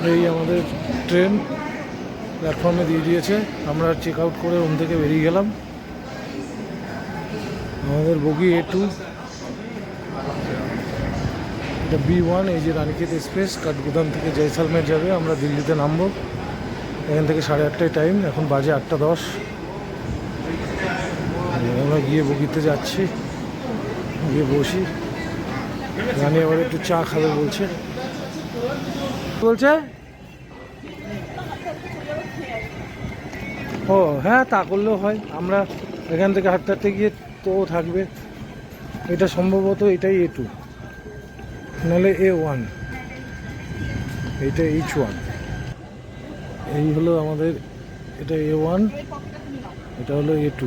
এই আমাদের ট্রেন প্ল্যাটফর্মে দিয়ে দিয়েছে। আমরা চেক আউট করে রুম থেকে বেরিয়ে গেলাম। আমাদের বগি A2, এটা B1। এই যে রানীক্ষেত এক্সপ্রেস কাঠগুদাম থেকে জয়সালমের যাবে। আমরা দিল্লিতে নামবো। এখান থেকে 8:30টায় টাইম, এখন বাজে 8:10। আমরা গিয়ে বগিতে যাচ্ছি, গিয়ে বসি। রানী আবার একটু চা খাবে বলছে। ও হ্যাঁ, তা করলেও হয়। আমরা এখান থেকে হাঁটতে হাঁটতে গিয়ে তো থাকবে। এটা সম্ভবত এটাই A2, নাহলে A1, এইটা H1। এই হলো আমাদের, এটা A1, এটা হলো A2।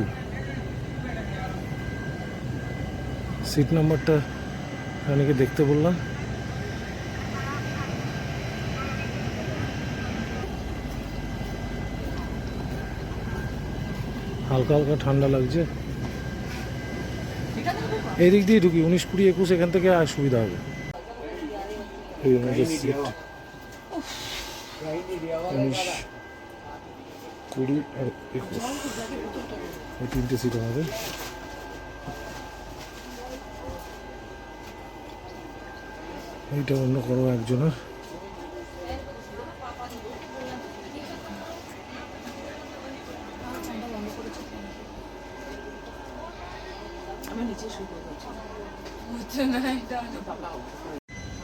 সিট নাম্বারটা রানীকে দেখতে বললাম। হালকা হালকা ঠান্ডা লাগছে। এই দিক দিয়ে ঢুকি, 19, 20, 21 এখান থেকে আর সুবিধা হবে। এই আমাদের সিট 19, 20 আর 21, এই 3টে সিট আমাদের। এইটা অন্য কোনো একজনের।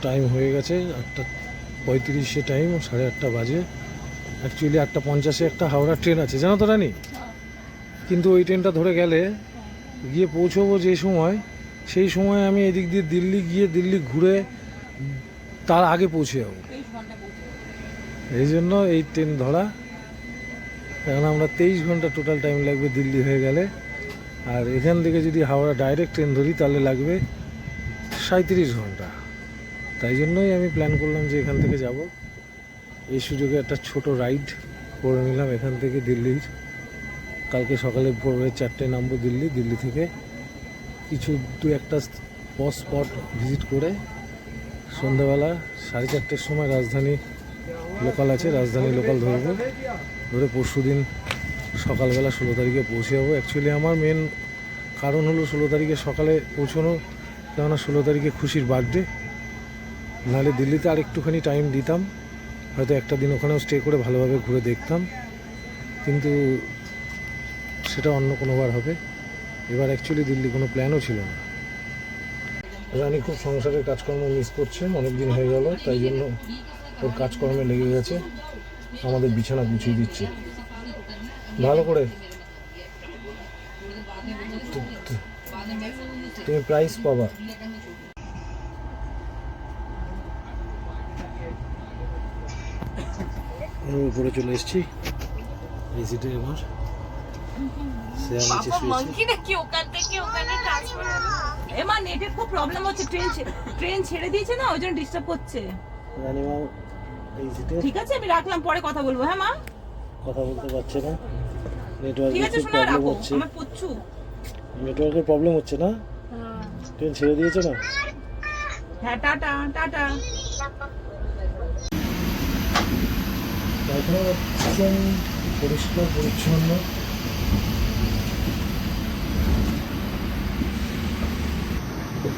টাইম হয়ে গেছে 8:35 টাইম, 8:30 বাজে। অ্যাকচুয়ালি 8:50 একটা হাওড়া ট্রেন আছে, জানো তো রানী? কিন্তু ওই ট্রেনটা ধরে গেলে গিয়ে পৌঁছবো যে সময়, সেই সময় আমি এদিক দিয়ে দিল্লি গিয়ে দিল্লি ঘুরে তার আগে পৌঁছে যাবো। এই জন্য এই ট্রেন ধরা। কারণ আমরা 23 ঘন্টা টোটাল টাইম লাগবে দিল্লি হয়ে গেলে। আর এখান থেকে যদি হাওড়া ডাইরেক্ট ট্রেন ধরি তাহলে লাগবে 37 ঘন্টা। তাই জন্যই আমি প্ল্যান করলাম যে এখান থেকে যাব। এই সুযোগে একটা ছোট রাইড করে নিলাম এখান থেকে দিল্লির। কালকে সকালে ভোর 4টায় নামবো দিল্লি থেকে কিছু 2-1টা স্পট ভিজিট করে সন্ধ্যাবেলা 4:30টার সময় রাজধানী লোকাল আছে, রাজধানী লোকাল ধরবো। ধরে পরশুদিন সকালবেলা 16 তারিখে পৌঁছে যাবো। অ্যাকচুয়ালি আমার মেন কারণ হলো 16 তারিখে সকালে পৌঁছানো, কেননা 16 তারিখে খুশির বার্থডে। নাহলে দিল্লিতে আর একটুখানি টাইম দিতাম, হয়তো একটা দিন ওখানেও স্টে করে ভালোভাবে ঘুরে দেখতাম, কিন্তু সেটা অন্য কোনোবার হবে। এবার অ্যাকচুয়ালি দিল্লি কোনো প্ল্যানও ছিল না। রানী খুব সংসারের কাজকর্ম মিস করছে, অনেক দিন হয়ে গেল, তাই জন্য ওর কাজকর্মে লেগে গেছে। আমাদের বিছানা গুছিয়ে দিচ্ছে ভালো করে। তুমি প্রাইস পাবা। আমি উপরে চলে এসেছি এই সিটে। এবার নেটের খুব প্রবলেম হচ্ছে, ট্রেন ছেড়ে দিয়েছে না, ওই জন্য ডিস্টার্ব করছে। রানীমা এই সিটে। ঠিক আছে, আমি রাখলাম, পরে কথা বলবো। হ্যাঁ মা, কথা বলতে পারছে না, নেটওয়ার্কের ঠিক আছে, শোনা প্রবলেম রাখো, হচ্ছে। আমার পুচ্ছু। নেটওয়ার্কের প্রবলেম হচ্ছে না, ট্রেন ছেড়ে দিয়েছে না। হ্যাঁ, টাটা টাটা। তারপরে ট্রেন পরিষ্কার পরিচ্ছন্ন।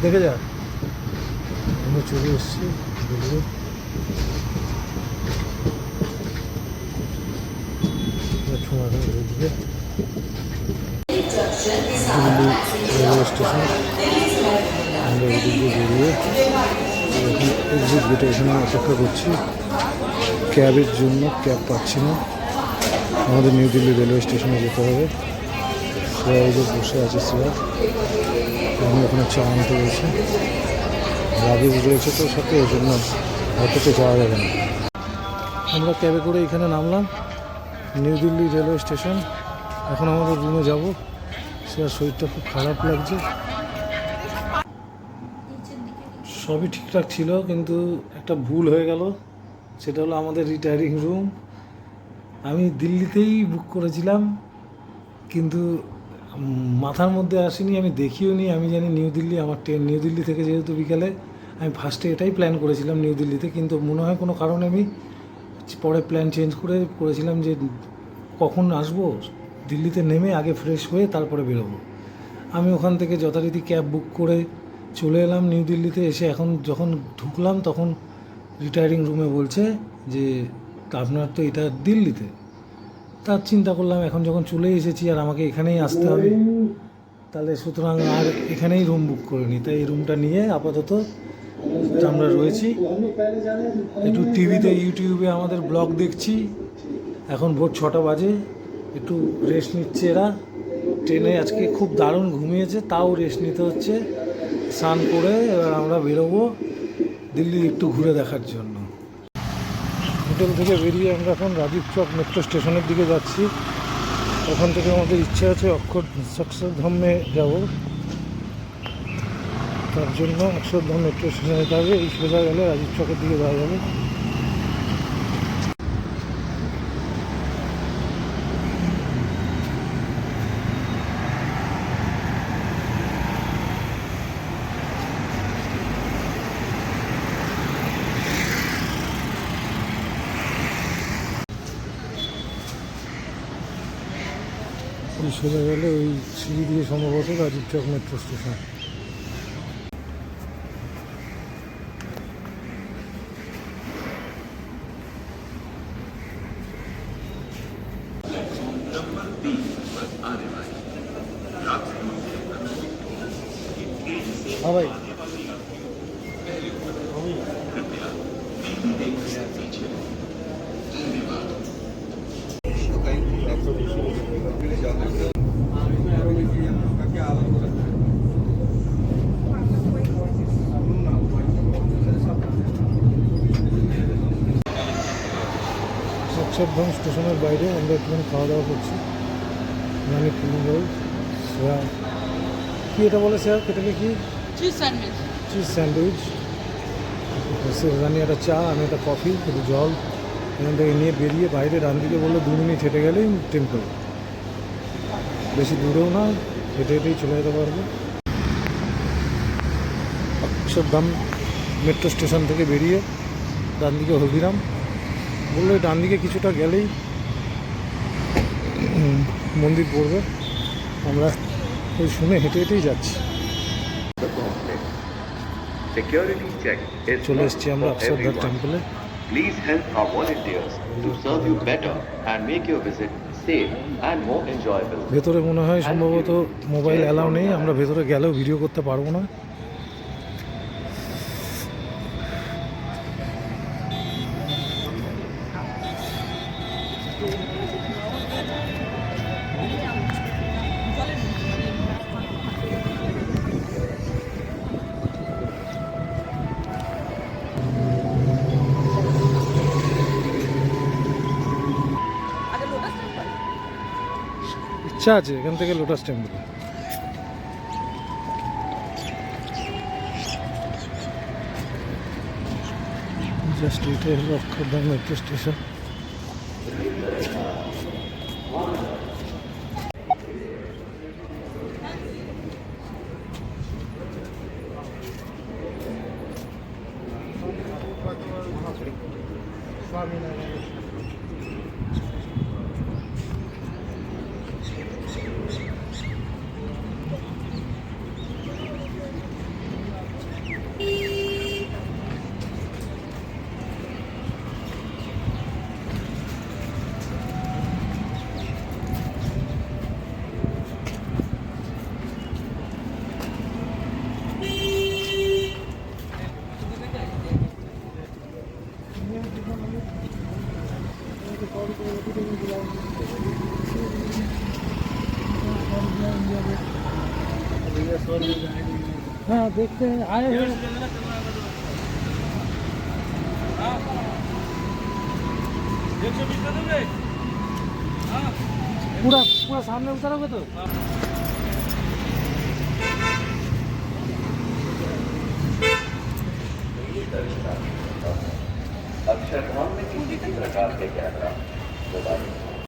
দেখে যা, আমরা চলে এসেছি দিল্লি। Delhi railway station. আমরা এদিক দিয়ে বেরিয়ে এক্সিট গেটে এখানে অপেক্ষা করছি ক্যাবের জন্য। ক্যাব পাচ্ছি না, আমাদের নিউ দিল্লি রেলওয়ে স্টেশনে যেতে হবে। শ্রেয়া এই যে বসে আছে, শ্রেয়া। আমি ওখানে চা আনতে গেছি, লাগেজ রয়েছে তো সাথে, ওই জন্য অটোতে যাওয়া যাবে না। আমরা ক্যাবে করে এখানে নামলাম, নিউ দিল্লি রেলওয়ে স্টেশন। এখন আমাদের রুমে যাব। শ্রেয়ার শরীরটা খুব খারাপ লাগছে। সবই ঠিকঠাক ছিল, কিন্তু একটা ভুল হয়ে গেল। সেটা হলো আমাদের রিটায়ারিং রুম আমি দিল্লিতেই বুক করেছিলাম, কিন্তু মাথার মধ্যে আসেনি, আমি দেখিও নি। আমি জানি নিউ দিল্লি, আমার ট্রেন নিউ দিল্লি থেকে যেহেতু বিকালে, আমি ফার্স্টে এটাই প্ল্যান করেছিলাম নিউ দিল্লিতে, কিন্তু মনে হয় কোনো কারণে আমি পরে প্ল্যান চেঞ্জ করেছিলাম যে কখন আসবো, দিল্লিতে নেমে আগে ফ্রেশ হয়ে তারপরে বেরোবো। আমি ওখান থেকে যথারীতি ক্যাব বুক করে চলে এলাম নিউ দিল্লিতে। এসে এখন যখন ঢুকলাম তখন রিটায়ারিং রুমে বলছে যে আপনার তো এটা দিল্লিতে। তার চিন্তা করলাম এখন যখন চলে এসেছি আর আমাকে এখানেই আসতে হবে, তাহলে সুতরাং আর এখানেই রুম বুক করে নিই। তাই এই রুমটা নিয়ে আপাতত আমরা রয়েছি। একটু টিভিতে ইউটিউবে আমাদের ব্লগ দেখছি। এখন ভোর 6টা বাজে, একটু রেস্ট নিচ্ছে এরা। ট্রেনে আজকে খুব দারুণ ঘুমিয়েছে, তাও রেস্ট নিতে হচ্ছে। স্নান করে এবার আমরা বেরোবো দিল্লি একটু ঘুরে দেখার জন্য। হোটেল থেকে বেরিয়ে আমরা এখন রাজীব চক মেট্রো স্টেশনের দিকে যাচ্ছি। ওখান থেকে আমাদের ইচ্ছে আছে অক্ষরধামে যাব, তার জন্য অক্ষরধাম মেট্রো স্টেশনে যেতে হবে। এই সোজা গেলে রাজীব চকের দিকে যাওয়া যাবে। এই সোজা গেলে ওই সিঁড়ি দিয়ে সম্ভবত রাজীব চক মেট্রো স্টেশন। हाँ भाई অক্ষরধাম স্টেশনের বাইরে আমরা একটুখানি খাওয়া দাওয়া করছি। মানে কি এটা বলে স্যার, এটাকে কি? Cheese sandwich. Cheese sandwich. সেখানে একটা চা, আমি একটা কফি, একটু জল এখান থেকে নিয়ে বেরিয়ে বাইরে ডান দিকে বললো 2 মিনিট হেঁটে গেলেই টেম্পল। বেশি দূরেও না, হেঁটে হেঁটেই চলে যেতে পারবো। অক্ষরধাম মেট্রো স্টেশন থেকে বেরিয়ে ডান দিকে হলদিরাম বললো, ডান দিকে কিছুটা গেলেই মন্দির পড়বে। আমরা ওই শুনে হেঁটে হেঁটেই যাচ্ছি। Security check is চলে not এসেছি আমরা for Akshardham everyone. টেম্পলে। Please help our volunteers to serve you better and make your visit safe and more enjoyable. ভেতরে মনে হয় সম্ভবত মোবাইল অ্যালাউ নেই, আমরা ভেতরে গেলেও ভিডিও করতে পারবো না। ইচ্ছা আছে এখান থেকে লোটাস টেম্পল। জাস্ট এইটাই হলো অক্ষরধাম মেট্রো স্টেশন। हाँ देखते हैं, आए हैं। पूरा पूरा सामने उतरोगे तो अक्षरधाम में किसी भी प्रकार के कैमरा, मोबाइल